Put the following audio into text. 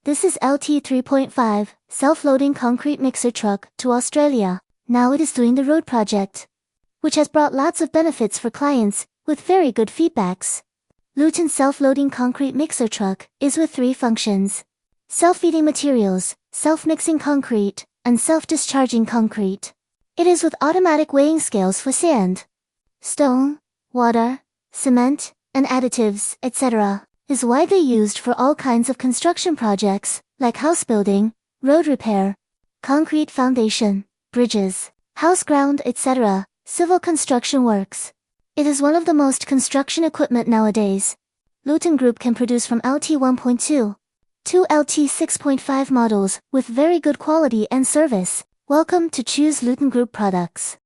This is LT-3.5, self-loading concrete mixer truck to Australia. Now it is doing the road project, which has brought lots of benefits for clients, with very good feedbacks. LUTON self-loading concrete mixer truck is with 3 functions: self-feeding materials, self-mixing concrete, and self-discharging concrete. It is with automatic weighing scales for sand, stone, water, cement, and additives, etc. Is widely used for all kinds of construction projects, like house building, road repair, concrete foundation, bridges, house ground, etc., civil construction works. It is one of the most construction equipment nowadays. LUTON Group can produce from LT-1.2 to LT-6.5 models with very good quality and service. Welcome to choose LUTON Group products.